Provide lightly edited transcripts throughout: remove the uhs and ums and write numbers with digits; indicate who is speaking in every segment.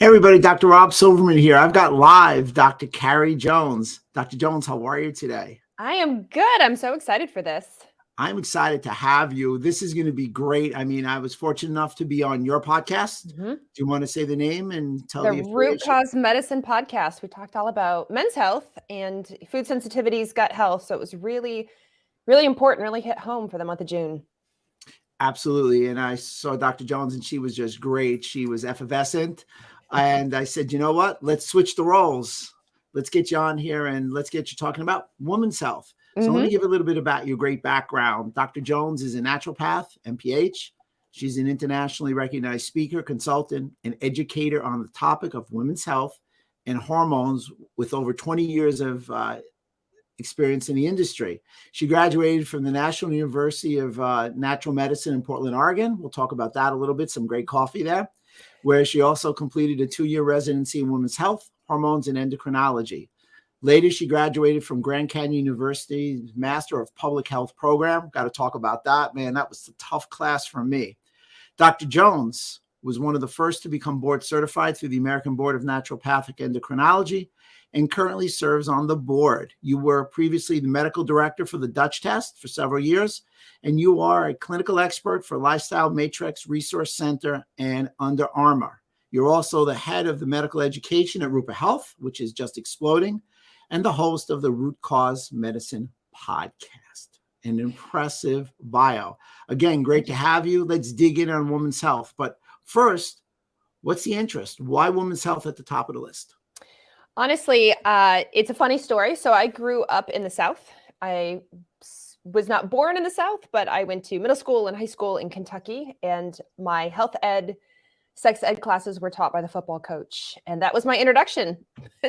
Speaker 1: Hey everybody, Dr. Rob Silverman here. I've got live Dr. Carrie Jones. Dr. Jones, how are you today?
Speaker 2: I am good. I'm so excited for this.
Speaker 1: I'm excited to have you. This is going to be great. I mean, I was fortunate enough to be on your podcast.
Speaker 2: Mm-hmm.
Speaker 1: Do you want to say the name and tell
Speaker 2: The
Speaker 1: the
Speaker 2: Root
Speaker 1: affiliation?
Speaker 2: Cause Medicine podcast. We talked all about men's health and food sensitivities, gut health. So it was really, really important, really hit home for the month of June.
Speaker 1: Absolutely. And I saw Dr. Jones and she was just great. She was effervescent. And I said, you know what? Let's switch the roles. Let's get you on here and let's get you talking about women's health. So let me give a little bit about your great background. Dr. Jones is a naturopath, MPH. She's an internationally recognized speaker, consultant, and educator on the topic of women's health and hormones with over 20 years of experience in the industry. She graduated from the National University of Natural Medicine in Portland, Oregon. We'll talk about that a little bit, some great coffee there, where she also completed a 2-year residency in women's health, hormones, and endocrinology. Later, she graduated from Grand Canyon University's Master of Public Health program. Got to talk about that. Man, that was a tough class for me. Dr. Jones was one of the first to become board certified through the American Board of Naturopathic Endocrinology and currently serves on the board. You were previously the medical director for the Dutch test for several years, and you are a clinical expert for Lifestyle Matrix Resource Center and Under Armour. You're also the head of the medical education at Rupa Health, which is just exploding, and the host of the Root Cause Medicine podcast. An impressive bio. Again, great to have you. Let's dig in on women's health. But first, what's the interest? Why women's health at the top of the list?
Speaker 2: Honestly, it's a funny story. So I grew up in the South. I was not born in the South, but I went to middle school and high school in Kentucky, and my health ed, sex ed classes were taught by the football coach. And that was my introduction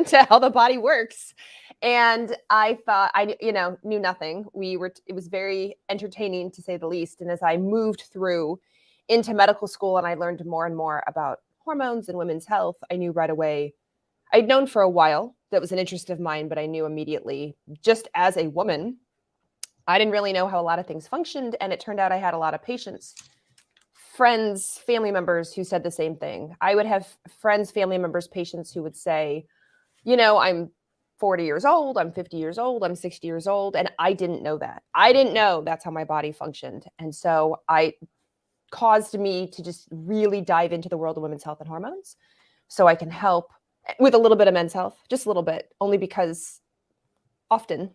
Speaker 2: to how the body works. And I thought I, knew nothing. It was very entertaining to say the least. And as I moved through into medical school and I learned more and more about hormones and women's health, I knew right away. I'd known for a while that was an interest of mine, but I knew immediately, just as a woman, I didn't really know how a lot of things functioned. And it turned out I had a lot of patients, friends, family members who said the same thing. I would have friends, family members, patients who would say, I'm 40 years old, I'm 50 years old, I'm 60 years old. And I didn't know that. I didn't know that's how my body functioned. And so I caused me to just really dive into the world of women's health and hormones so I can help with a little bit of men's health, just a little bit, only because often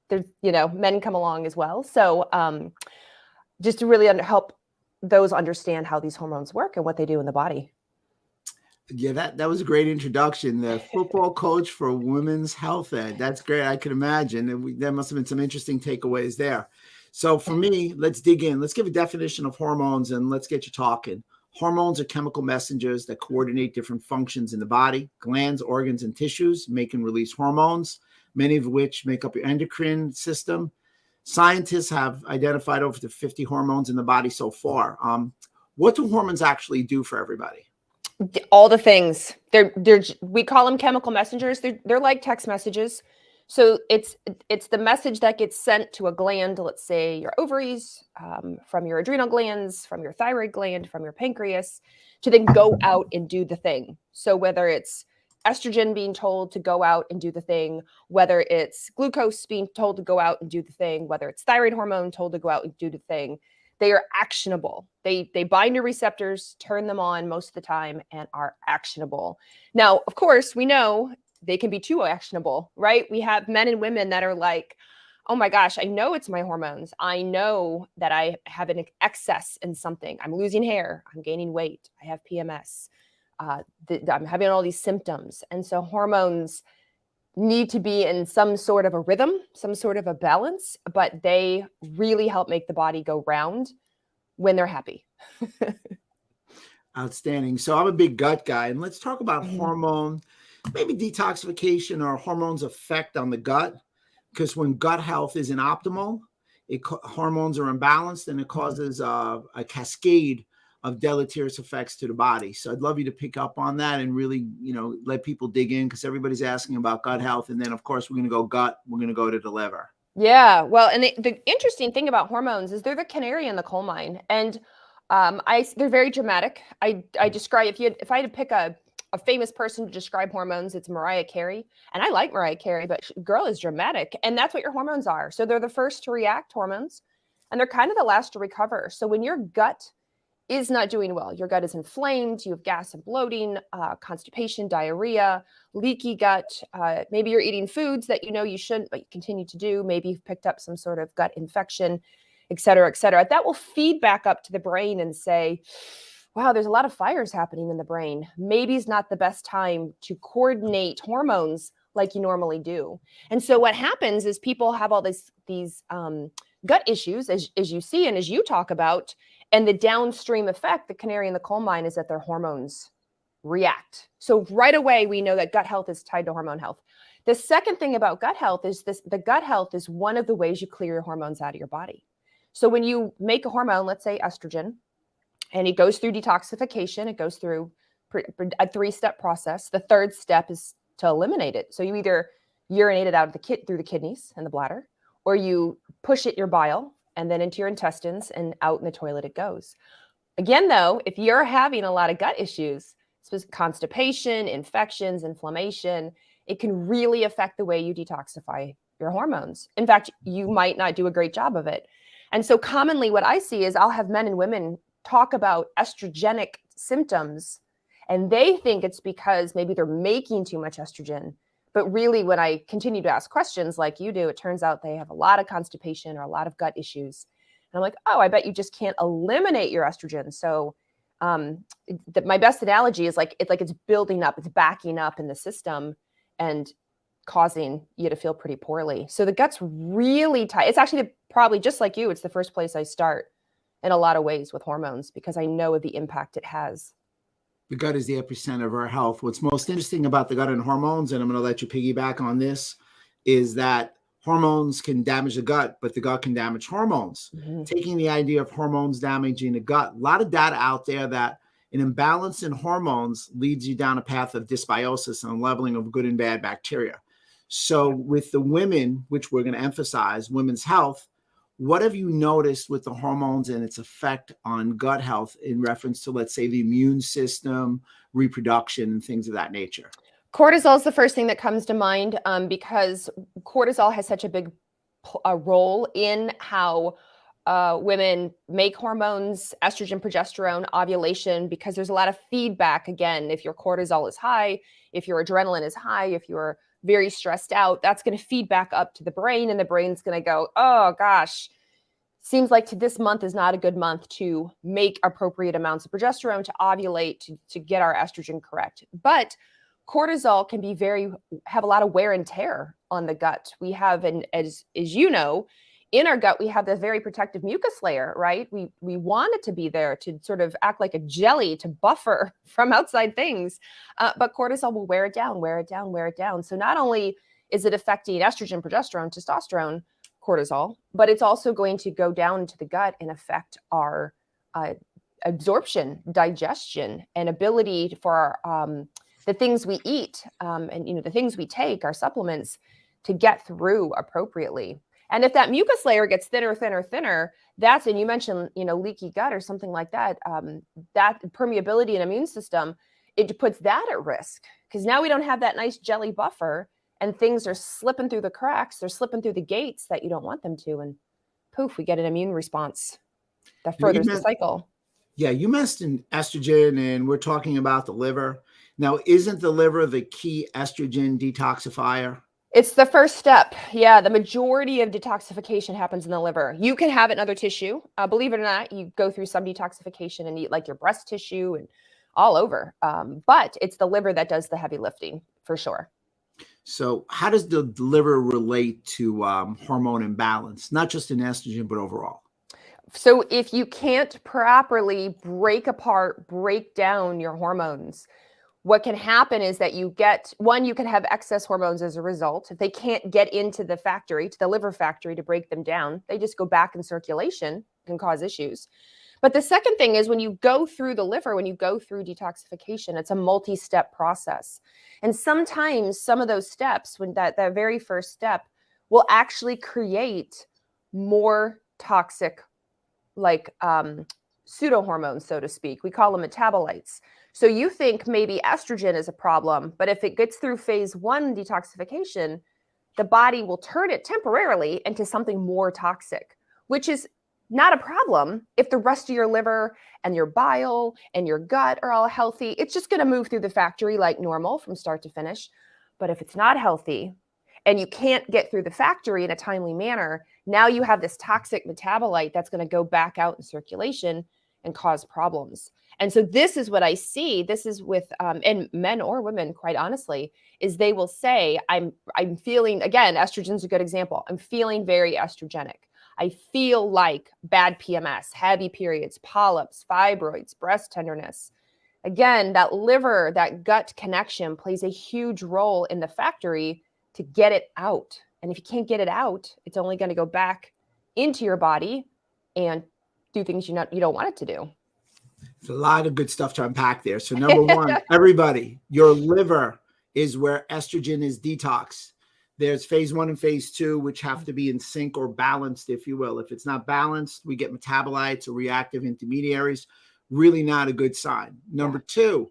Speaker 2: there's, men come along as well. So just to really help those understand how these hormones work and what they do in the body.
Speaker 1: Yeah, that was a great introduction. The football coach for women's health ed. That's great. I can imagine. There must have been some interesting takeaways there. So for me, let's dig in. Let's give a definition of hormones and let's get you talking. Hormones are chemical messengers that coordinate different functions in the body. Glands, organs, and tissues make and release hormones, many of which make up your endocrine system. Scientists have identified over 50 hormones in the body so far. What do hormones actually do for everybody?
Speaker 2: All the things. We call them chemical messengers. They're like text messages. So it's the message that gets sent to a gland, let's say your ovaries, from your adrenal glands, from your thyroid gland, from your pancreas, to then go out and do the thing. So whether it's estrogen being told to go out and do the thing, whether it's glucose being told to go out and do the thing, whether it's thyroid hormone told to go out and do the thing, they are actionable. They bind to receptors, turn them on most of the time, and are actionable. Now, of course, we know they can be too actionable, right? We have men and women that are like, oh my gosh, I know it's my hormones. I know that I have an excess in something. I'm losing hair. I'm gaining weight. I have PMS. I'm having all these symptoms. And so hormones need to be in some sort of a rhythm, some sort of a balance, but they really help make the body go round when they're happy.
Speaker 1: Outstanding. So I'm a big gut guy, and let's talk about hormone, maybe detoxification or hormones' effect on the gut, because when gut health isn't optimal, hormones are imbalanced and it causes a cascade of deleterious effects to the body. So I'd love you to pick up on that and really, let people dig in, because everybody's asking about gut health. And then, of course, we're going to go gut, we're going to go to the liver.
Speaker 2: Yeah. Well, and the interesting thing about hormones is they're the canary in the coal mine. And they're very dramatic. I describe, if I had to pick a a famous person to describe hormones. It's Mariah Carey. And I like Mariah Carey, but girl is dramatic. And that's what your hormones are. So they're the first to react, hormones, and they're kind of the last to recover. So when your gut is not doing well, your gut is inflamed, you have gas and bloating, constipation, diarrhea, leaky gut, maybe you're eating foods that you know you shouldn't, but you continue to do. Maybe you've picked up some sort of gut infection, et cetera, et cetera. That will feed back up to the brain and say, wow, there's a lot of fires happening in the brain. Maybe it's not the best time to coordinate hormones like you normally do. And so what happens is people have all these gut issues, as you see and as you talk about, and the downstream effect, the canary in the coal mine, is that their hormones react. So right away, we know that gut health is tied to hormone health. The second thing about gut health is the gut health is one of the ways you clear your hormones out of your body. So when you make a hormone, let's say estrogen, and it goes through detoxification, it goes through a 3-step process. The third step is to eliminate it. So you either urinate it out of through the kidneys and the bladder, or you push it your bile and then into your intestines, and out in the toilet it goes. Again, though, if you're having a lot of gut issues, constipation, infections, inflammation, it can really affect the way you detoxify your hormones. In fact, you might not do a great job of it. And so commonly what I see is I'll have men and women talk about estrogenic symptoms, and they think it's because maybe they're making too much estrogen. But really, when I continue to ask questions like you do, it turns out they have a lot of constipation or a lot of gut issues. And I'm like, oh, I bet you just can't eliminate your estrogen. So my best analogy is it's building up, it's backing up in the system and causing you to feel pretty poorly. So the gut's really tight. It's actually probably just like you, it's the first place I start in a lot of ways with hormones, because I know the impact it has.
Speaker 1: The gut is the epicenter of our health. What's most interesting about the gut and hormones, and I'm going to let you piggyback on this, is that hormones can damage the gut, but the gut can damage hormones. Mm-hmm. Taking the idea of hormones damaging the gut, a lot of data out there that an imbalance in hormones leads you down a path of dysbiosis and leveling of good and bad bacteria. So with the women, which we're going to emphasize, women's health, what have you noticed with the hormones and its effect on gut health in reference to, let's say, the immune system, reproduction, and things of that nature?
Speaker 2: Cortisol is the first thing that comes to mind, because cortisol has such a big role in how women make hormones, estrogen, progesterone, ovulation, because there's a lot of feedback. Again, if your cortisol is high, if your adrenaline is high, if you're very stressed out, that's going to feed back up to the brain, and the brain's going to go, oh gosh, seems like this month is not a good month to make appropriate amounts of progesterone, to ovulate, to get our estrogen correct. But cortisol can be have a lot of wear and tear on the gut. We have, and as you know, in our gut, we have this very protective mucus layer, right? We want it to be there to sort of act like a jelly to buffer from outside things. But cortisol will wear it down, wear it down, wear it down. So not only is it affecting estrogen, progesterone, testosterone, cortisol, but it's also going to go down into the gut and affect our absorption, digestion, and ability for the things we eat, and the things we take, our supplements, to get through appropriately. And if that mucus layer gets thinner, thinner, thinner, that's, and you mentioned, leaky gut or something like that, that permeability and immune system, it puts that at risk, because now we don't have that nice jelly buffer, and things are slipping through the cracks. They're slipping through the gates that you don't want them to. And poof, we get an immune response that furthers the cycle.
Speaker 1: Yeah, you mentioned estrogen, and we're talking about the liver. Now, isn't the liver the key estrogen detoxifier?
Speaker 2: It's the first step. Yeah, the majority of detoxification happens in the liver. You can have it in other tissue. Believe it or not, you go through some detoxification and eat like your breast tissue and all over. But it's the liver that does the heavy lifting for sure.
Speaker 1: So how does the liver relate to hormone imbalance, not just in estrogen, but overall?
Speaker 2: So if you can't properly break down your hormones, what can happen is that you can have excess hormones as a result. If they can't get into the factory, to the liver factory, to break them down, they just go back in circulation, can cause issues. But the second thing is, when you go through the liver, when you go through detoxification, it's a multi-step process. And sometimes some of those steps, when that very first step, will actually create more toxic, like pseudo hormones, so to speak. We call them metabolites. So you think maybe estrogen is a problem, but if it gets through phase 1 detoxification, the body will turn it temporarily into something more toxic, which is not a problem if the rest of your liver and your bile and your gut are all healthy. It's just going to move through the factory like normal from start to finish. But if it's not healthy and you can't get through the factory in a timely manner, now you have this toxic metabolite that's going to go back out in circulation and cause problems. And so this is what I see. This is with and men or women, quite honestly, is they will say, I'm feeling, again, estrogen's a good example. I'm feeling very estrogenic. I feel like bad PMS, heavy periods, polyps, fibroids, breast tenderness. Again, that liver, that gut connection plays a huge role in the factory to get it out. And if you can't get it out, it's only going to go back into your body and do things you don't want it to do.
Speaker 1: It's a lot of good stuff to unpack there. So number one, everybody, your liver is where estrogen is detox. There's phase 1 and phase 2, which have to be in sync or balanced, if you will. If it's not balanced, we get metabolites or reactive intermediaries. Really not a good sign. Number 2,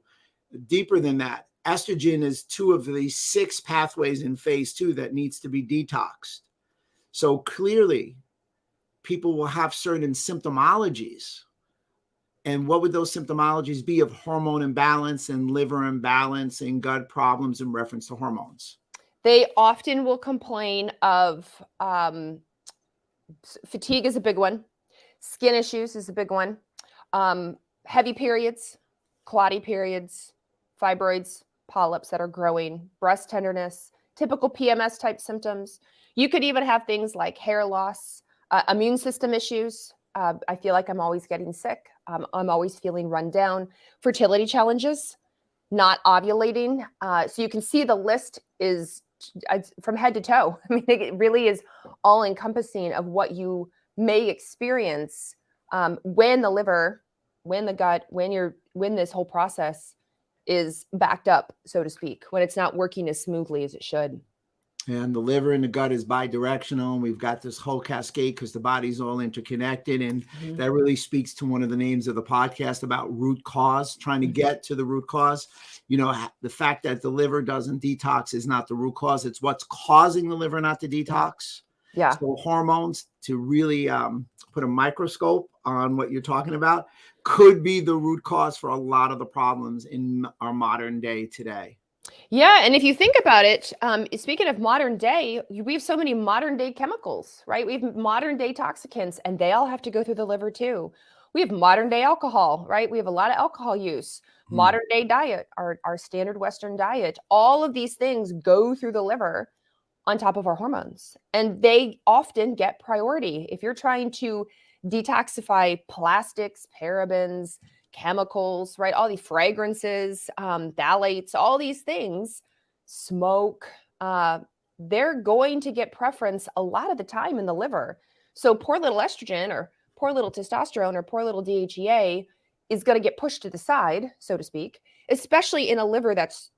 Speaker 1: deeper than that, estrogen is 2 of the 6 pathways in phase 2 that needs to be detoxed. So clearly, people will have certain symptomologies. And what would those symptomologies be of hormone imbalance and liver imbalance and gut problems in reference to hormones?
Speaker 2: They often will complain of fatigue is a big one. Skin issues is a big one. Heavy periods, clotty periods, fibroids, polyps that are growing, breast tenderness, typical PMS type symptoms. You could even have things like hair loss, immune system issues. I feel like I'm always getting sick. I'm always feeling run down. Fertility challenges, not ovulating. So you can see the list is from head to toe. I mean, it really is all encompassing of what you may experience when the liver, when the gut, when this whole process is backed up, so to speak, when it's not working as smoothly as it should.
Speaker 1: And the liver and the gut is bidirectional. And we've got this whole cascade because the body's all interconnected. And that really speaks to one of the names of the podcast about root cause, trying to get to the root cause. You know, the fact that the liver doesn't detox is not the root cause. It's what's causing the liver not to detox.
Speaker 2: Yeah.
Speaker 1: So hormones, to really put a microscope on what you're talking about, could be the root cause for a lot of the problems in our modern day today.
Speaker 2: Yeah. And if you think about it, speaking of modern day, we have so many modern day chemicals, right? We have modern day toxicants, and they all have to go through the liver too. We have modern day alcohol, right? We have a lot of alcohol use. Modern day diet, our standard Western diet. All of these things go through the liver on top of our hormones, and they often get priority. If you're trying to detoxify plastics, parabens, chemicals, right? All the fragrances, phthalates, all these things, smoke, they're going to get preference a lot of the time in the liver. So poor little estrogen or poor little testosterone or poor little DHEA is going to get pushed to the side, so to speak, especially in a liver that's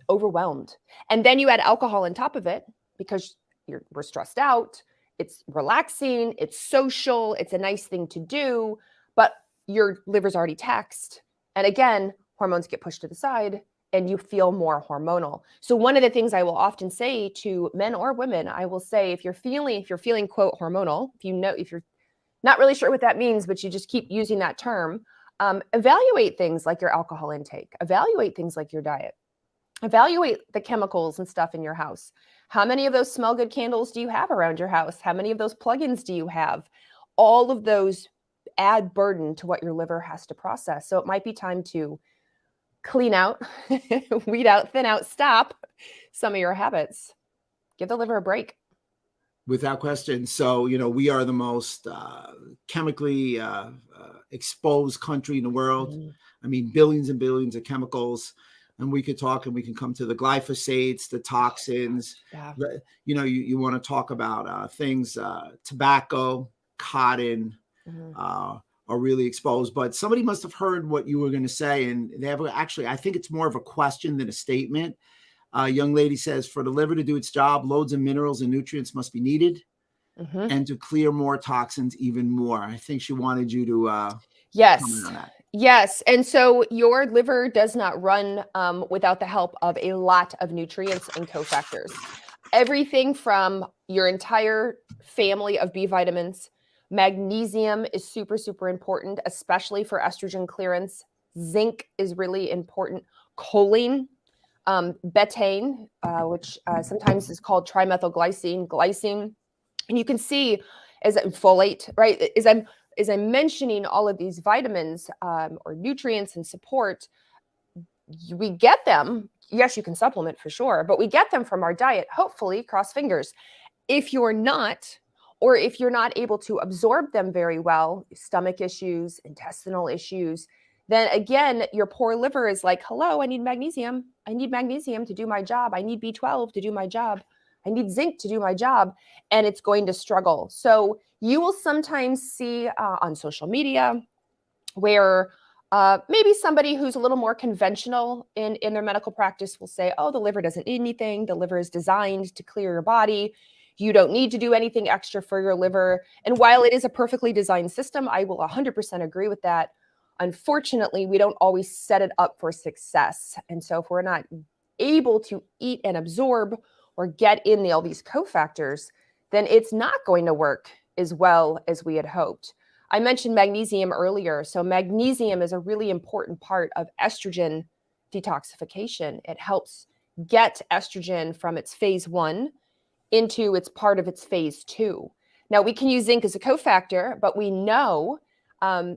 Speaker 2: overwhelmed. And then you add alcohol on top of it because we're stressed out. It's relaxing. It's social. It's a nice thing to do, but your liver's already taxed. And again, hormones get pushed to the side and you feel more hormonal. So one of the things I will often say to men or women, I will say, if you're feeling quote hormonal, if you're not really sure what that means, but you just keep using that term, evaluate things like your alcohol intake, evaluate things like your diet, evaluate the chemicals and stuff in your house. How many of those smell good candles do you have around your house? How many of those plugins do you have? All of those add burden to what your liver has to process. So it might be time to clean out, weed out, thin out, stop some of your habits. Give the liver a break.
Speaker 1: Without question. So, we are the most chemically exposed country in the world. I mean, billions and billions of chemicals. And we could talk and we can come to the glyphosates, the toxins.
Speaker 2: Yeah.
Speaker 1: You want to talk about things, tobacco, cotton, are really exposed. But somebody must have heard what you were going to say. And they have actually, I think it's more of a question than a statement. A young lady says, for the liver to do its job, loads of minerals and nutrients must be needed, and to clear more toxins even more. I think she wanted you to
Speaker 2: yes.
Speaker 1: comment on that.
Speaker 2: Yes. And so your liver does not run without the help of a lot of nutrients and cofactors. Everything from your entire family of B vitamins. Magnesium is super, super important, especially for estrogen clearance. Zinc is really important. Choline, betaine, which sometimes is called trimethylglycine, glycine. And you can see as folate, right? As I'm mentioning all of these vitamins or nutrients and support, we get them. Yes, you can supplement for sure, but we get them from our diet, hopefully, cross fingers. If you're not, or if you're not able to absorb them very well, stomach issues, intestinal issues, then again, your poor liver is like, hello, I need magnesium. I need magnesium to do my job. I need B12 to do my job. I need zinc to do my job. And it's going to struggle. So you will sometimes see on social media where maybe somebody who's a little more conventional in their medical practice will say, oh, the liver doesn't need anything. The liver is designed to clear your body. You don't need to do anything extra for your liver. And while it is a perfectly designed system, I will 100% agree with that. Unfortunately, we don't always set it up for success. And so if we're not able to eat and absorb or get in all these cofactors, then it's not going to work as well as we had hoped. I mentioned magnesium earlier. So magnesium is a really important part of estrogen detoxification. It helps get estrogen from its phase 1 into its part of its phase 2. Now, we can use zinc as a cofactor, but we know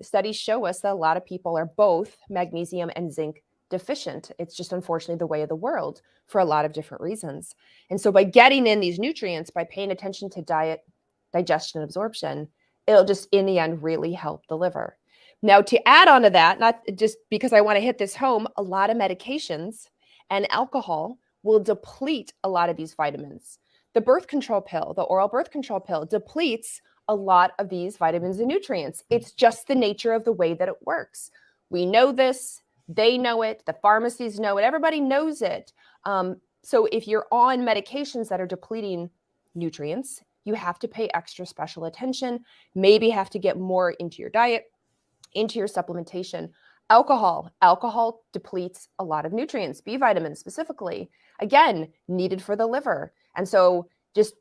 Speaker 2: studies show us that a lot of people are both magnesium and zinc deficient. It's just unfortunately the way of the world for a lot of different reasons. And so by getting in these nutrients, by paying attention to diet, digestion, and absorption, it'll just in the end really help the liver. Now, to add on to that, not just because I want to hit this home, a lot of medications and alcohol will deplete a lot of these vitamins. The birth control pill, the oral birth control pill, depletes a lot of these vitamins and nutrients. It's just the nature of the way that it works. We know this, they know it, the pharmacies know it, everybody knows it. So if you're on medications that are depleting nutrients, you have to pay extra special attention, maybe have to get more into your diet, into your supplementation. Alcohol depletes a lot of nutrients, B vitamins specifically, again, needed for the liver. And so just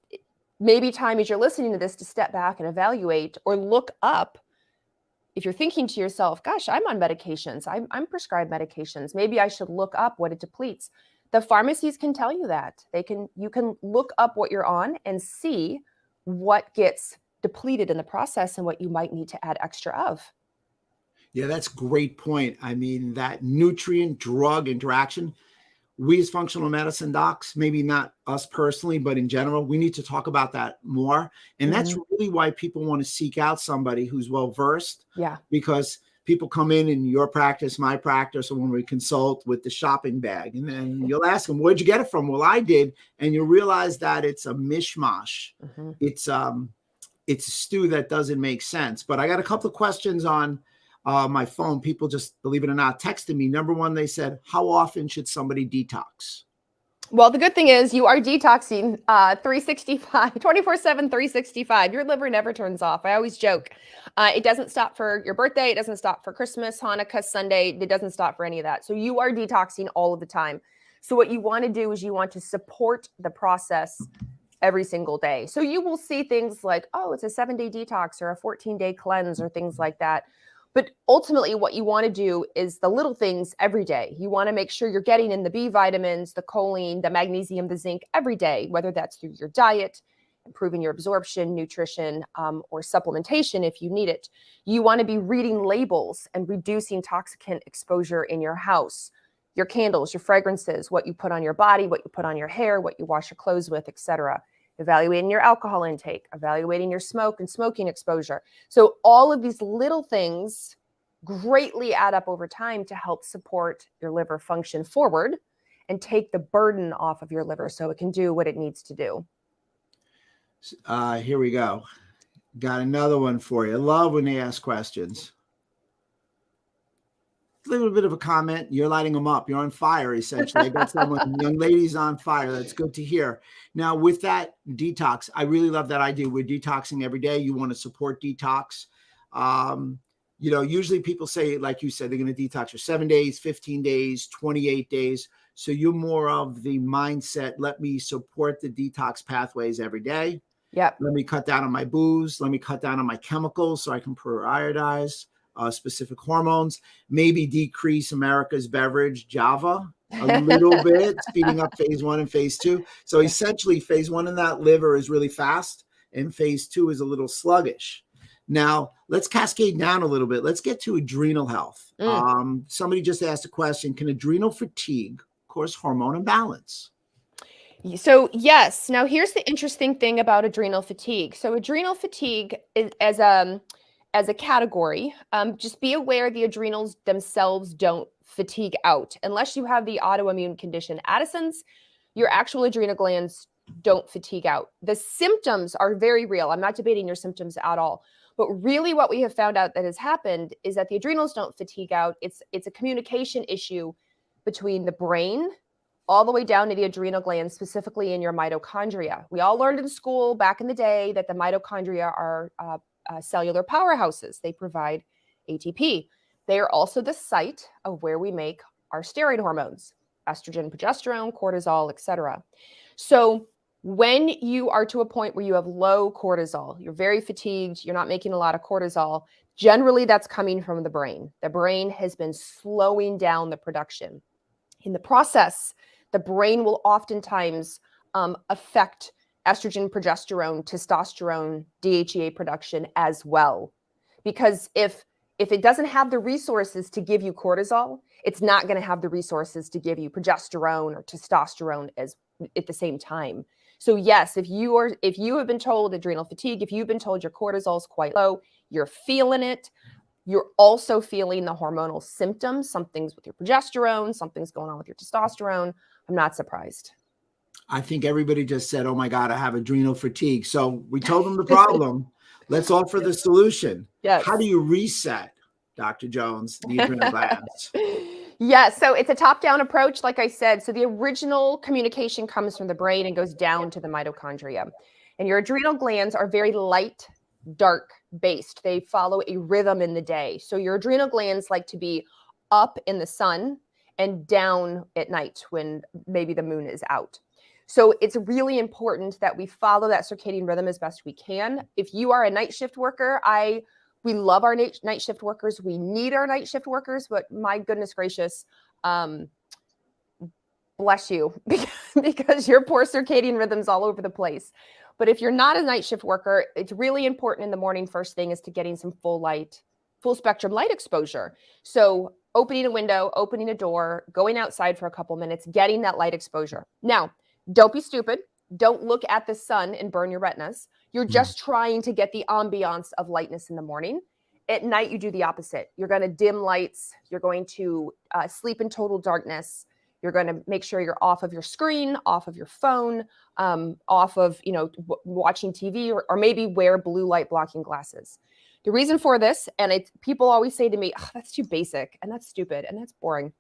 Speaker 2: maybe time as you're listening to this to step back and evaluate or look up. If you're thinking to yourself, gosh, I'm on medications, I'm prescribed medications, maybe I should look up what it depletes. The pharmacies can tell you that. You can look up what you're on and see what gets depleted in the process and what you might need to add extra of.
Speaker 1: Yeah, that's a great point. I mean, that nutrient drug interaction, we as functional medicine docs, maybe not us personally, but in general, we need to talk about that more. And that's really why people want to seek out somebody who's well-versed.
Speaker 2: Yeah.
Speaker 1: Because people come in your practice, my practice, or when we consult with the shopping bag, and then you'll ask them, where'd you get it from? Well, I did. And you'll realize that it's a mishmash. It's a stew that doesn't make sense. But I got a couple of questions on my phone. People just, believe it or not, texted me. Number one, they said, how often should somebody detox?
Speaker 2: Well, the good thing is you are detoxing 365, 24/7, 365. Your liver never turns off. I always joke. It doesn't stop for your birthday. It doesn't stop for Christmas, Hanukkah, Sunday. It doesn't stop for any of that. So you are detoxing all of the time. So what you want to do is you want to support the process every single day. So you will see things like, oh, it's a 7-day detox or a 14-day cleanse or things like that. But ultimately, what you want to do is the little things every day. You want to make sure you're getting in the B vitamins, the choline, the magnesium, the zinc every day, whether that's through your diet, improving your absorption, nutrition, or supplementation if you need it. You want to be reading labels and reducing toxicant exposure in your house, your candles, your fragrances, what you put on your body, what you put on your hair, what you wash your clothes with, etc. Evaluating your alcohol intake, evaluating your smoke and smoking exposure. So all of these little things greatly add up over time to help support your liver function forward and take the burden off of your liver so it can do what it needs to do.
Speaker 1: Here we go. Got another one for you. I love when they ask questions. A little bit of a comment. You're lighting them up. You're on fire, essentially. I got someone, young ladies on fire. That's good to hear. Now, with that detox, I really love that idea. We're detoxing every day. You want to support detox. Usually people say, like you said, they're going to detox for 7 days, 15 days, 28 days. So you're more of the mindset, let me support the detox pathways every day.
Speaker 2: Yep.
Speaker 1: Let me cut down on my booze. Let me cut down on my chemicals so I can prioritize specific hormones. Maybe decrease America's beverage, Java, a little bit, speeding up phase 1 and phase 2. So essentially, phase 1 in that liver is really fast, and phase 2 is a little sluggish. Now, let's cascade down a little bit. Let's get to adrenal health. Somebody just asked a question: can adrenal fatigue cause hormone imbalance?
Speaker 2: So yes. Now here's the interesting thing about adrenal fatigue. So adrenal fatigue is, as a category, just be aware the adrenals themselves don't fatigue out unless you have the autoimmune condition Addison's. Your actual adrenal glands don't fatigue out. The symptoms are very real. I'm not debating your symptoms at all. But really what we have found out that has happened is that the adrenals don't fatigue out. It's a communication issue between the brain all the way down to the adrenal glands, specifically in your mitochondria. We all learned in school back in the day that the mitochondria are cellular powerhouses. They provide ATP. They are also the site of where we make our steroid hormones, estrogen, progesterone, cortisol, etc. So when you are to a point where you have low cortisol, you're very fatigued, you're not making a lot of cortisol, generally that's coming from the brain. The brain has been slowing down the production. In the process, the brain will oftentimes affect estrogen, progesterone, testosterone, DHEA production as well. Because if it doesn't have the resources to give you cortisol, it's not going to have the resources to give you progesterone or testosterone at the same time. So yes, if you have been told adrenal fatigue, if you've been told your cortisol is quite low, you're feeling it. You're also feeling the hormonal symptoms. Something's with your progesterone, something's going on with your testosterone. I'm not surprised.
Speaker 1: I think everybody just said, oh my God, I have adrenal fatigue. So we told them the problem. Let's offer the solution.
Speaker 2: Yes.
Speaker 1: How do you reset, Dr. Jones, the adrenal glands?
Speaker 2: Yeah, so it's a top-down approach, like I said. So the original communication comes from the brain and goes down to the mitochondria. And your adrenal glands are very light, dark based. They follow a rhythm in the day. So your adrenal glands like to be up in the sun and down at night when maybe the moon is out. So it's really important that we follow that circadian rhythm as best we can. If you are a night shift worker, we love our night shift workers. We need our night shift workers, but my goodness gracious, bless you, because your poor circadian rhythm's all over the place. But if you're not a night shift worker, it's really important in the morning. First thing is to getting some full spectrum light exposure. So opening a window, opening a door, going outside for a couple minutes, getting that light exposure. Now, don't be stupid. Don't look at the sun and burn your retinas. You're just trying to get the ambiance of lightness in the morning. At night, you do the opposite. You're going to dim lights. You're going to sleep in total darkness. You're going to make sure you're off of your screen, off of your phone, off of, watching TV, or maybe wear blue light blocking glasses. The reason for this, and people always say to me, oh, that's too basic, and that's stupid, and that's boring.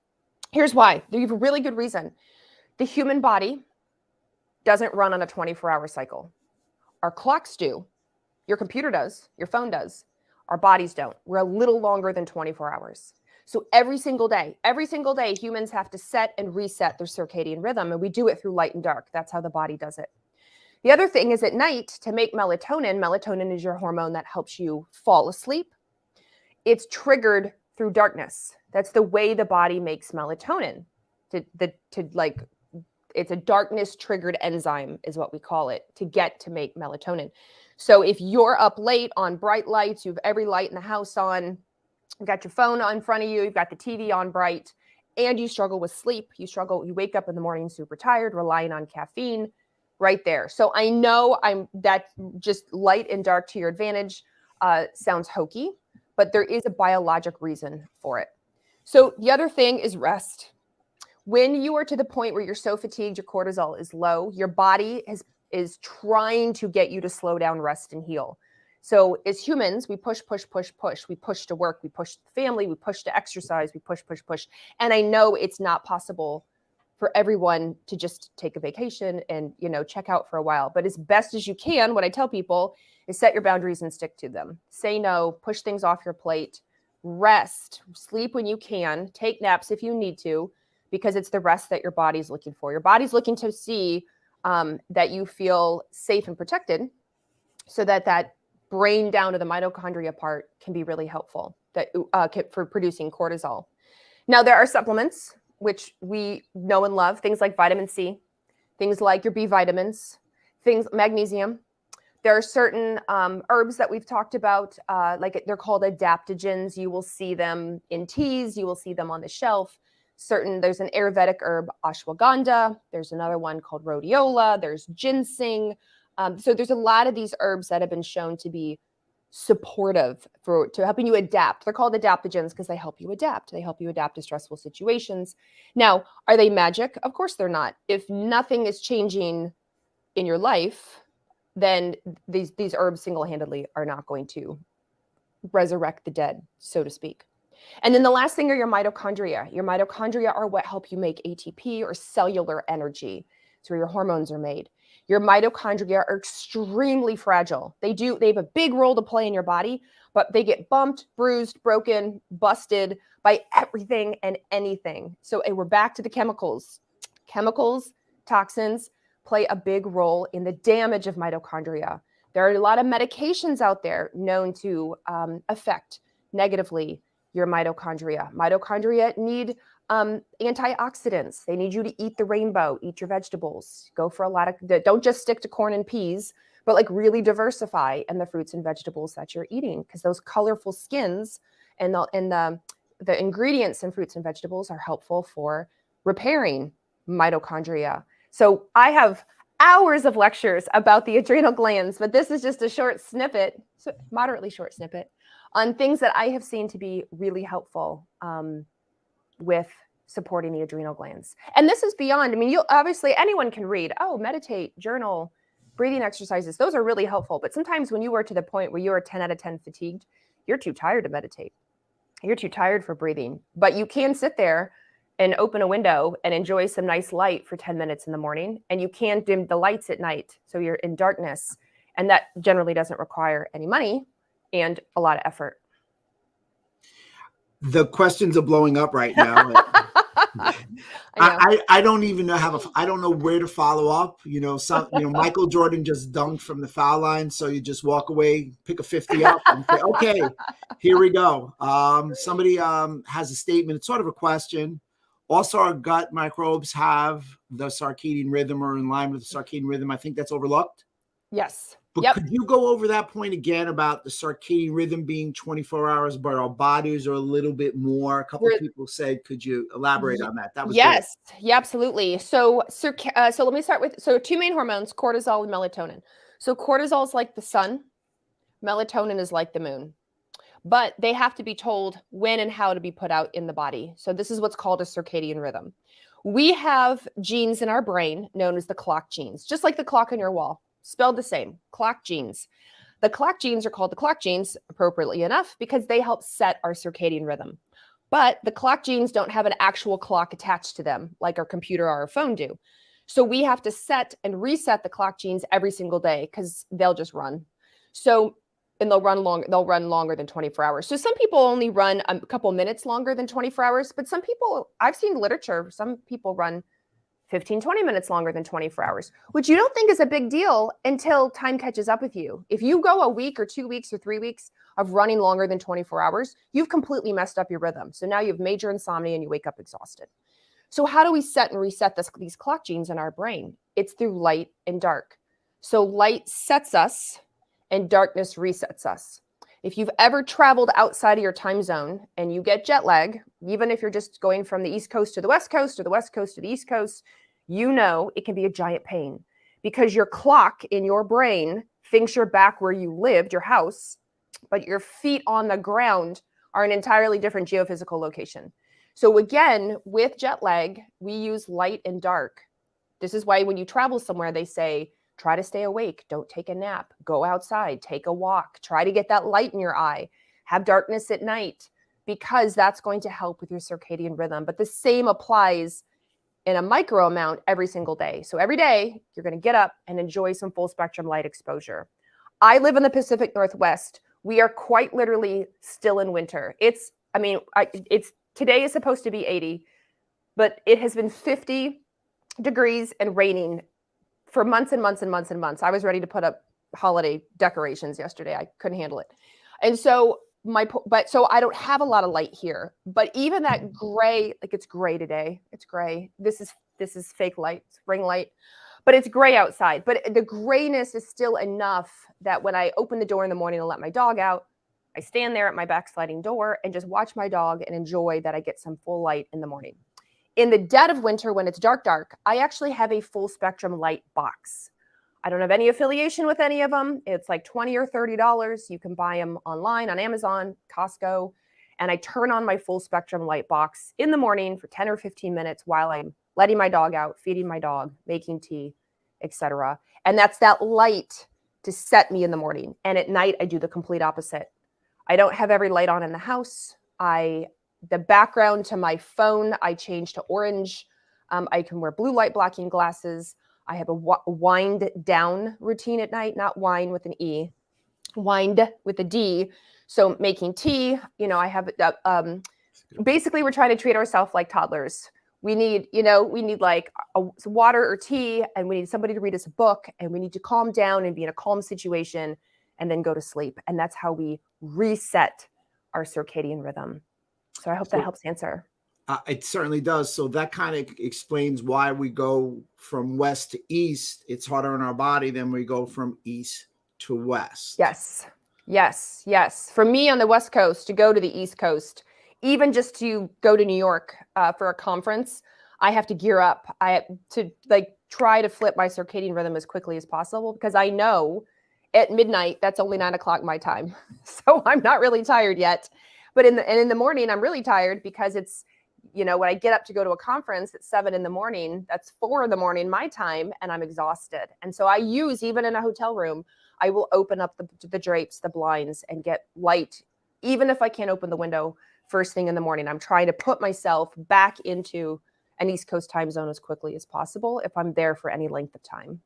Speaker 2: Here's why. You have a really good reason. The human body doesn't run on a 24-hour cycle. Our clocks do. Your computer does. Your phone does. Our bodies don't. We're a little longer than 24 hours. So every single day, humans have to set and reset their circadian rhythm, and we do it through light and dark. That's how the body does it. The other thing is at night, to make melatonin is your hormone that helps you fall asleep. It's triggered through darkness. That's the way the body makes melatonin. It's a darkness triggered enzyme is what we call it to make melatonin. So if you're up late on bright lights, you have every light in the house on, you've got your phone in front of you, you've got the TV on bright, and you struggle with sleep, you wake up in the morning super tired, relying on caffeine, right there. So I know that just light and dark to your advantage sounds hokey, but there is a biologic reason for it. So the other thing is rest. When you are to the point where you're so fatigued, your cortisol is low, your body is trying to get you to slow down, rest, and heal. So as humans, we push. We push to work, we push to family, we push to exercise, we push. And I know it's not possible for everyone to just take a vacation and, check out for a while. But as best as you can, what I tell people is set your boundaries and stick to them. Say no, push things off your plate, rest, sleep when you can, take naps if you need to, because it's the rest that your body's looking for. Your body's looking to see that you feel safe and protected, so that brain down to the mitochondria part can be really helpful for producing cortisol. Now, there are supplements, which we know and love, things like vitamin C, things like your B vitamins, magnesium. There are certain herbs that we've talked about, like they're called adaptogens. You will see them in teas. You will see them on the shelf. There's an Ayurvedic herb, ashwagandha. There's another one called rhodiola. There's ginseng. So there's a lot of these herbs that have been shown to be supportive to helping you adapt. They're called adaptogens because they help you adapt. They help you adapt to stressful situations. Now, are they magic? Of course they're not. If nothing is changing in your life, then these herbs single-handedly are not going to resurrect the dead, so to speak. And then the last thing are your mitochondria. Your mitochondria are what help you make ATP, or cellular energy. It's where your hormones are made. Your mitochondria are extremely fragile. They have a big role to play in your body, but they get bumped, bruised, broken, busted by everything and anything. So we're back to the chemicals. Chemicals, toxins play a big role in the damage of mitochondria. There are a lot of medications out there known to affect negatively your mitochondria. Mitochondria need antioxidants. They need you to eat the rainbow, eat your vegetables, go for a lot of, don't just stick to corn and peas, but like really diversify in the fruits and vegetables that you're eating, because those colorful skins and the ingredients in fruits and vegetables are helpful for repairing mitochondria. So I have hours of lectures about the adrenal glands, but this is just a short snippet, so moderately short snippet, on things that I have seen to be really helpful with supporting the adrenal glands. And this is beyond, I mean, obviously anyone can read, meditate, journal, breathing exercises. Those are really helpful. But sometimes when you are to the point where you are 10 out of 10 fatigued, you're too tired to meditate. You're too tired for breathing. But you can sit there and open a window and enjoy some nice light for 10 minutes in the morning. And you can dim the lights at night, so you're in darkness. And that generally doesn't require any money and a lot of effort.
Speaker 1: The questions are blowing up right now. I don't even know I don't know where to follow up. Michael Jordan just dunked from the foul line, so you just walk away, pick a 50 up, and say, okay, here we go. Somebody has a statement. It's sort of a question. Also, our gut microbes have the circadian rhythm, or in line with the circadian rhythm. I think that's overlooked.
Speaker 2: Yes.
Speaker 1: But could you go over that point again about the circadian rhythm being 24 hours, but our bodies are a little bit more? A couple of people said, could you elaborate on that? That was
Speaker 2: good. Yeah, absolutely. So let me start with, two main hormones, cortisol and melatonin. So cortisol is like the sun, melatonin is like the moon, but they have to be told when and how to be put out in the body. So this is what's called a circadian rhythm. We have genes in our brain known as the clock genes, just like the clock on your wall. Spelled the same, clock genes. The clock genes are called the clock genes, appropriately enough, because they help set our circadian rhythm. But the clock genes don't have an actual clock attached to them like our computer or our phone do. So we have to set and reset the clock genes every single day, because they'll just run. And they'll run longer than 24 hours. So some people only run a couple minutes longer than 24 hours, but some people, I've seen literature, some people run 15, 20 minutes longer than 24 hours, which you don't think is a big deal until time catches up with you. If you go a week or 2 weeks or 3 weeks of running longer than 24 hours, you've completely messed up your rhythm. So now you have major insomnia and you wake up exhausted. So how do we set and reset these clock genes in our brain? It's through light and dark. So light sets us and darkness resets us. If you've ever traveled outside of your time zone and you get jet lag, even if you're just going from the East Coast to the West Coast or the West Coast to the East Coast, it can be a giant pain, because your clock in your brain thinks you're back where you lived, your house, but your feet on the ground are an entirely different geophysical location. So again, with jet lag, we use light and dark. This is why when you travel somewhere, they say, try to stay awake, don't take a nap, go outside, take a walk, try to get that light in your eye, have darkness at night, because that's going to help with your circadian rhythm. But the same applies in a micro amount every single day. So every day you're going to get up and enjoy some full spectrum light exposure. I live in the Pacific Northwest, We are quite literally still in winter. Today is supposed to be 80, but it has been 50 degrees and raining for months and months and months and months. I was ready to put up holiday decorations yesterday. I couldn't handle it. And so so I don't have a lot of light here, but even that gray, like it's gray today. It's gray. This is fake light, spring light, but it's gray outside. But the grayness is still enough that when I open the door in the morning to let my dog out, I stand there at my backsliding door and just watch my dog and enjoy that I get some full light in the morning. In the dead of winter, when it's dark, I actually have a full spectrum light box. I don't have any affiliation with any of them. It's like $20 or $30. You can buy them online on Amazon, Costco. And I turn on my full spectrum light box in the morning for 10 or 15 minutes while I'm letting my dog out, feeding my dog, making tea, etc. And that's that light to set me in the morning. And at night, I do the complete opposite. I don't have every light on in the house. The background to my phone, I change to orange. I can wear blue light blocking glasses. I have a wind down routine at night, not wine with an E, wind with a D. So making tea, I have, basically we're trying to treat ourselves like toddlers. We need like some water or tea, and we need somebody to read us a book, and we need to calm down and be in a calm situation and then go to sleep. And that's how we reset our circadian rhythm. So I hope that helps answer.
Speaker 1: It certainly does. So that kind of explains why we go from west to east. It's harder on our body than we go from east to west.
Speaker 2: Yes. For me on the West Coast to go to the East Coast, even just to go to New York for a conference, I have to gear up. I have to try to flip my circadian rhythm as quickly as possible, because I know at midnight, that's only 9 o'clock my time. So I'm not really tired yet. But in the morning, I'm really tired because it's, when I get up to go to a conference at 7 in the morning, that's 4 in the morning my time, and I'm exhausted. And so I use, even in a hotel room, I will open up the drapes, the blinds, and get light, even if I can't open the window first thing in the morning. I'm trying to put myself back into an East Coast time zone as quickly as possible if I'm there for any length of time.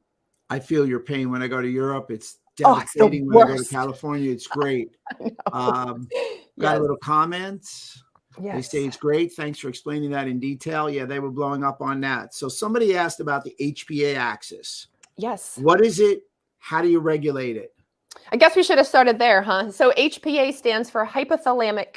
Speaker 1: I feel your pain when I go to Europe. It's devastating. When I go to California, it's great. Got a little comments. Yes. They say it's great. Thanks for explaining that in detail. Yeah, they were blowing up on that. So somebody asked about the HPA axis.
Speaker 2: Yes.
Speaker 1: What is it? How do you regulate it?
Speaker 2: I guess we should have started there, huh? So HPA stands for hypothalamic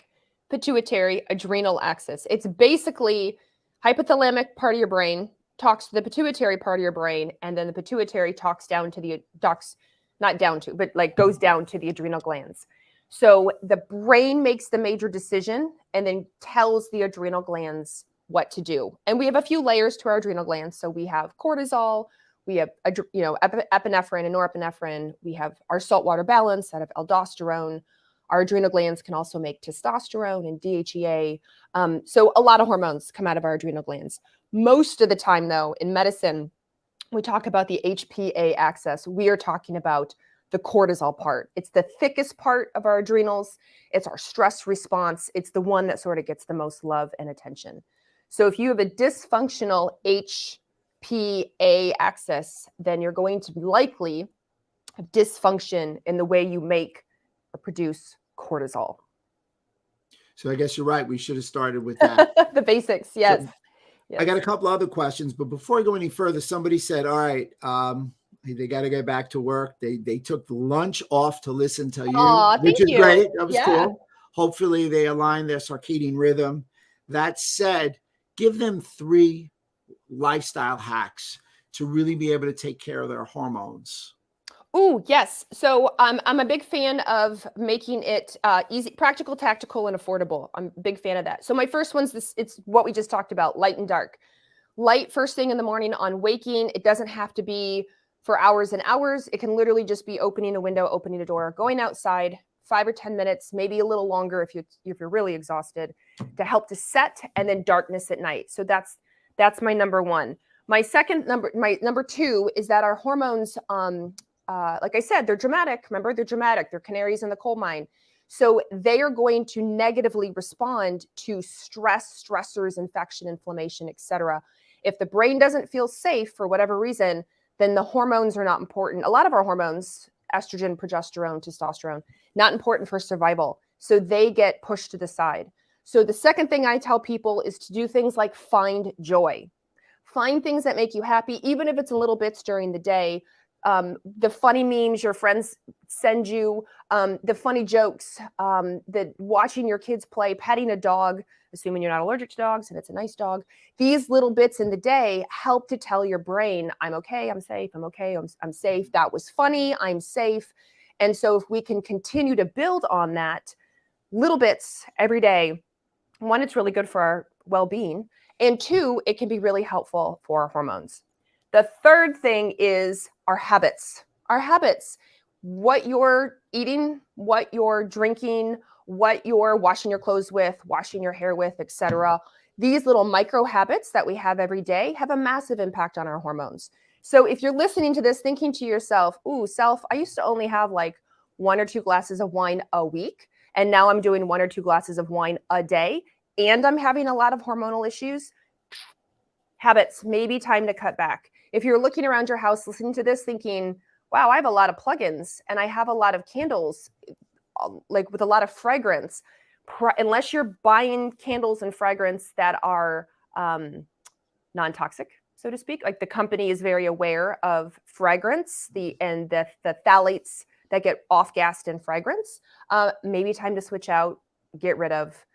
Speaker 2: pituitary adrenal axis. It's basically hypothalamic part of your brain talks to the pituitary part of your brain, and then the pituitary talks down to goes down to the adrenal glands. So the brain makes the major decision and then tells the adrenal glands what to do. And we have a few layers to our adrenal glands. So we have cortisol, we have epinephrine and norepinephrine. We have our saltwater balance out of aldosterone. Our adrenal glands can also make testosterone and DHEA. So a lot of hormones come out of our adrenal glands. Most of the time, though, in medicine, we talk about the HPA axis. We are talking about the cortisol part. It's the thickest part of our adrenals. It's our stress response. It's the one that sort of gets the most love and attention. So if you have a dysfunctional HPA axis, then you're going to likely have dysfunction in the way you make or produce cortisol.
Speaker 1: So I guess you're right. We should have started with that.
Speaker 2: The basics, yes.
Speaker 1: So I got a couple other questions, but before I go any further, somebody said, all right, they got to get back to work. They took the lunch off to listen to you, which is great. That was cool. Hopefully they align their circadian rhythm. That said, give them 3 lifestyle hacks to really be able to take care of their hormones.
Speaker 2: Oh, yes. So I'm a big fan of making it easy, practical, tactical, and affordable. I'm a big fan of that. So my first one's this. It's what we just talked about, light and dark. Light first thing in the morning on waking. It doesn't have to be for hours and hours. It can literally just be opening a window, opening a door, going outside, 5 or 10 minutes, maybe a little longer if you're really exhausted, to help to set, and then darkness at night. So that's my number one. My number 2 is that our hormones, like I said, they're dramatic. Remember, they're dramatic. They're canaries in the coal mine. So they are going to negatively respond to stress, stressors, infection, inflammation, etc. If the brain doesn't feel safe for whatever reason, then the hormones are not important. A lot of our hormones estrogen, progesterone, testosterone, not important for survival. So they get pushed to the side. So the second thing I tell people is to do things like find joy. Find things that make you happy, even if it's a little bits during the day. The funny memes your friends send you, the funny jokes, the watching your kids play, petting a dog, assuming you're not allergic to dogs and it's a nice dog. These little bits in the day help to tell your brain, I'm okay, I'm safe, I'm okay, I'm safe. That was funny, I'm safe. And so if we can continue to build on that little bits every day, one, it's really good for our well-being. And two, it can be really helpful for our hormones. The third thing is our habits. Our habits, what you're eating, what you're drinking, what you're washing your clothes with, washing your hair with, etc. These little micro habits that we have every day have a massive impact on our hormones. So if you're listening to this thinking to yourself, ooh, self, I used to only have like 1 or 2 glasses of wine a week, and now I'm doing 1 or 2 glasses of wine a day, and I'm having a lot of hormonal issues, habits, maybe time to cut back. If you're looking around your house listening to this thinking, wow, I have a lot of plugins and I have a lot of candles, like with a lot of fragrance, unless you're buying candles and fragrance that are non-toxic, so to speak, like the company is very aware of fragrance, the phthalates that get off-gassed in fragrance, maybe time to switch out, get rid of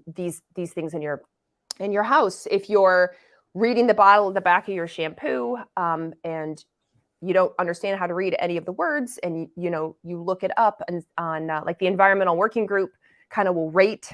Speaker 2: these things in your house. If you're reading the bottle at the back of your shampoo and you don't understand how to read any of the words, and you look it up and on like the Environmental Working Group kind of will rate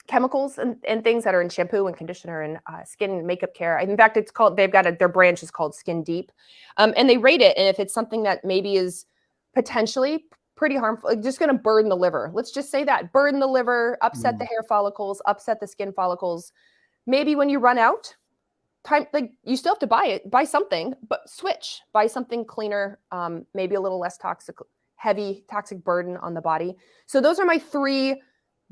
Speaker 2: chemicals and things that are in shampoo and conditioner and skin and makeup care. In fact, it's called, they've got their branch is called Skin Deep, and they rate it. And if it's something that maybe is potentially pretty harmful, just going to burden the liver, let's just say that, burden the liver, upset the hair follicles, upset the skin follicles. Maybe when you run out, time, like you still have to buy something, but switch, buy something cleaner, maybe a little less toxic, heavy toxic burden on the body. So those are my 3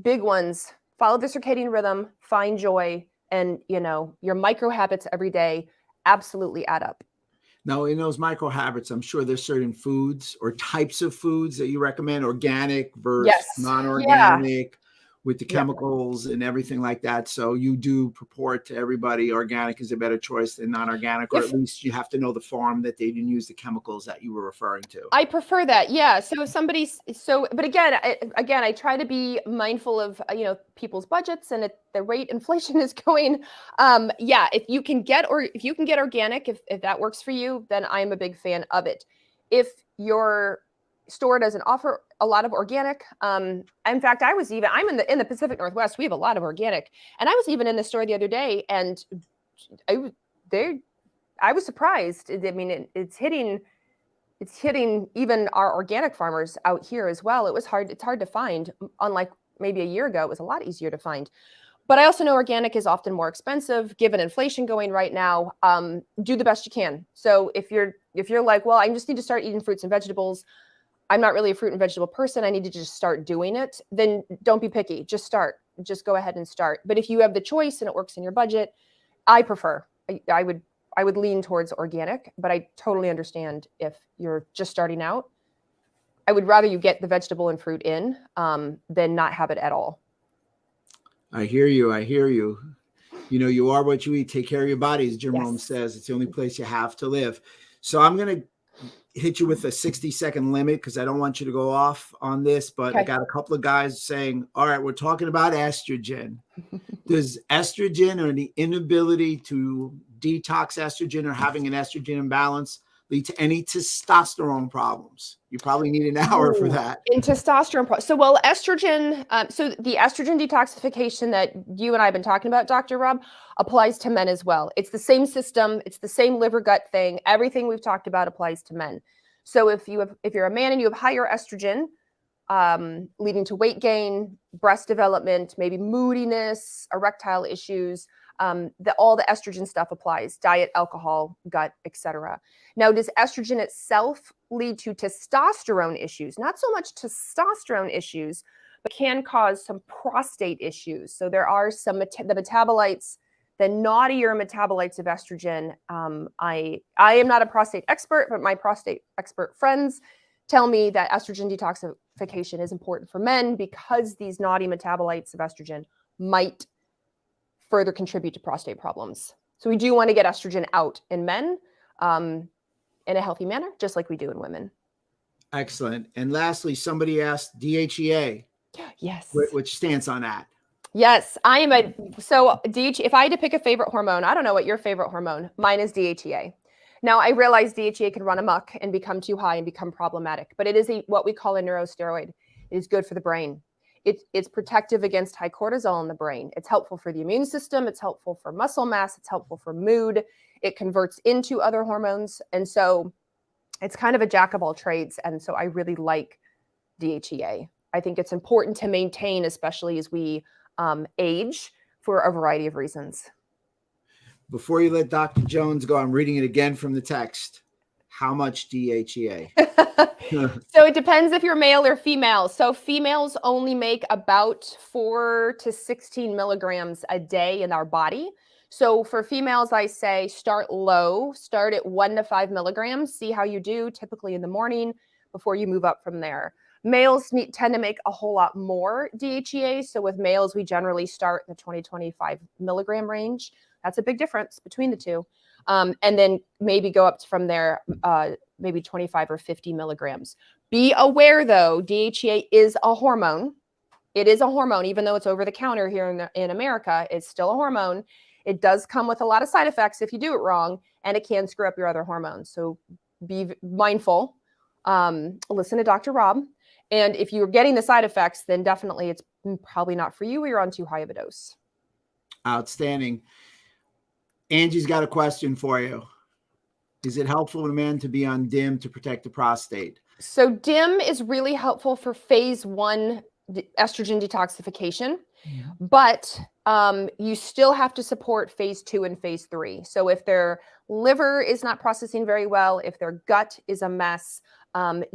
Speaker 2: big ones. Follow the circadian rhythm, find joy, and your micro habits every day absolutely add up.
Speaker 1: Now, in those micro habits, I'm sure there's certain foods or types of foods that you recommend, organic versus non-organic, with the chemicals and everything like that. So you do purport to everybody organic is a better choice than non-organic, or at least you have to know the farm that they didn't use the chemicals that you were referring to.
Speaker 2: I prefer that. Yeah. So if somebody's but again, I try to be mindful of, people's budgets and at the rate inflation is going. If you can get organic, if that works for you, then I'm a big fan of it. If your store doesn't offer a lot of organic, in fact, I'm in the Pacific Northwest, we have a lot of organic, and I was even in the store the other day, and I was surprised. I mean, it's hitting even our organic farmers out here as well. It's hard to find. Unlike maybe a year ago, it was a lot easier to find. But I also know organic is often more expensive given inflation going right now. Do the best you can. So if you're like, well, I just need to start eating fruits and vegetables, I'm not really a fruit and vegetable person, I need to just start doing it, then don't be picky. Just start. Just go ahead and start. But if you have the choice and it works in your budget, I would lean towards organic, but I totally understand if you're just starting out. I would rather you get the vegetable and fruit in than not have it at all.
Speaker 1: I hear you. You are what you eat. Take care of your body, as Jim Rome says. It's the only place you have to live. So I'm going to hit you with a 60-second limit because I don't want you to go off on this, but I got a couple of guys saying, all right, we're talking about estrogen. Does estrogen, or the inability to detox estrogen, or having an estrogen imbalance, lead to any testosterone problems? You probably need an hour for that.
Speaker 2: In testosterone, estrogen. So the estrogen detoxification that you and I have been talking about, Dr. Rob, applies to men as well. It's the same system. It's the same liver gut thing. Everything we've talked about applies to men. So if you're a man and you have higher estrogen, leading to weight gain, breast development, maybe moodiness, erectile issues, all the estrogen stuff applies: diet, alcohol, gut, etc. Now, does estrogen itself lead to testosterone issues? Not so much testosterone issues, but can cause some prostate issues. So there are the metabolites the naughtier metabolites of estrogen. I am not a prostate expert, but my prostate expert friends tell me that estrogen detoxification is important for men because these naughty metabolites of estrogen might further contribute to prostate problems. So we do want to get estrogen out in men in a healthy manner, just like we do in women.
Speaker 1: Excellent. And lastly, somebody asked DHEA.
Speaker 2: Yes.
Speaker 1: Which stance on that?
Speaker 2: Yes, I am if I had to pick a favorite hormone, I don't know what your favorite hormone, mine is DHEA. Now I realize DHEA can run amok and become too high and become problematic, but it is what we call a neurosteroid. It is good for the brain. It's protective against high cortisol in the brain. It's helpful for the immune system. It's helpful for muscle mass. It's helpful for mood. It converts into other hormones. And so it's kind of a jack of all trades. And so I really like DHEA. I think it's important to maintain, especially as we age, for a variety of reasons.
Speaker 1: Before you let Dr. Jones go, I'm reading it again from the text. How much DHEA?
Speaker 2: So it depends if you're male or female. So females only make about 4 to 16 milligrams a day in our body. So for females, I say start low, start at 1 to 5 milligrams, see how you do, typically in the morning, before you move up from there. Males tend to make a whole lot more DHEA. So with males, we generally start in the 20 to 25 milligram range. That's a big difference between the two. And then maybe go up from there, maybe 25 or 50 milligrams. Be aware, though, DHEA is a hormone. It is a hormone, even though it's over the counter here in America. It's still a hormone. It does come with a lot of side effects if you do it wrong, and it can screw up your other hormones. So be mindful. Listen to Dr. Rob. And if you're getting the side effects, then definitely it's probably not for you, or you're on too high of a dose.
Speaker 1: Outstanding. Angie's got a question for you. Is it helpful for a man to be on DIM to protect the prostate?
Speaker 2: So DIM is really helpful for phase 1 estrogen detoxification, but you still have to support phase 2 and phase 3. So if their liver is not processing very well, if their gut is a mess,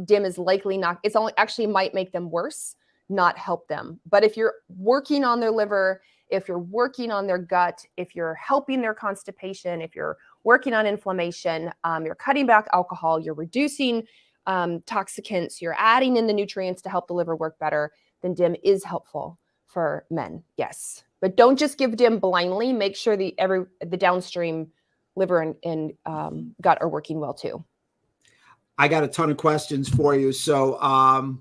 Speaker 2: DIM is likely not, it's only actually might make them worse, not help them. But if you're working on their liver, if you're working on their gut, if you're helping their constipation, if you're working on inflammation, you're cutting back alcohol, you're reducing toxicants, you're adding in the nutrients to help the liver work better, then DIM is helpful for men. Yes. But don't just give DIM blindly. Make sure the downstream liver and gut are working well too. I
Speaker 1: got a ton of questions for you. So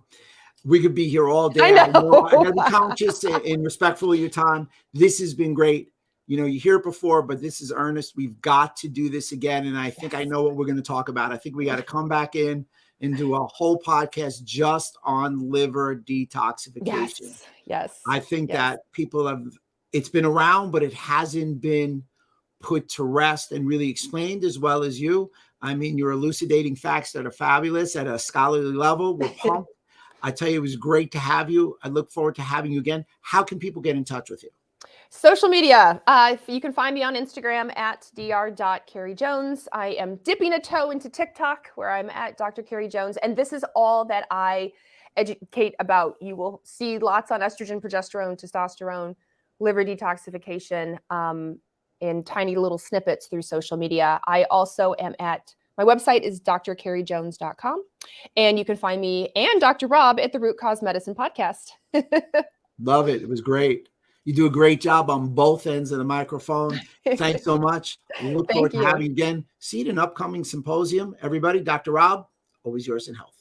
Speaker 1: we could be here all day.
Speaker 2: I know.
Speaker 1: I gotta be conscious and respectful of your time. This has been great. You know, you hear it before, but this is earnest. We've got to do this again. And I think I know what we're going to talk about. I think we got to come back in and do a whole podcast just on liver detoxification.
Speaker 2: Yes.
Speaker 1: I think that people it's been around, but it hasn't been put to rest and really explained as well as you. I mean, you're elucidating facts that are fabulous at a scholarly level. We're pumped. I tell you, it was great to have you. I look forward to having you again. How can people get in touch with you?
Speaker 2: Social media. You can find me on Instagram at dr.carriejones. I am dipping a toe into TikTok, where I'm at Dr. Carrie Jones. And this is all that I educate about. You will see lots on estrogen, progesterone, testosterone, liver detoxification, in tiny little snippets through social media. I also am my website is drcarriejones.com. And you can find me and Dr. Rob at the Root Cause Medicine podcast.
Speaker 1: Love it. It was great. You do a great job on both ends of the microphone. Thanks so much. We look forward to having you again. See you at an upcoming symposium. Everybody, Dr. Rob, always yours in health.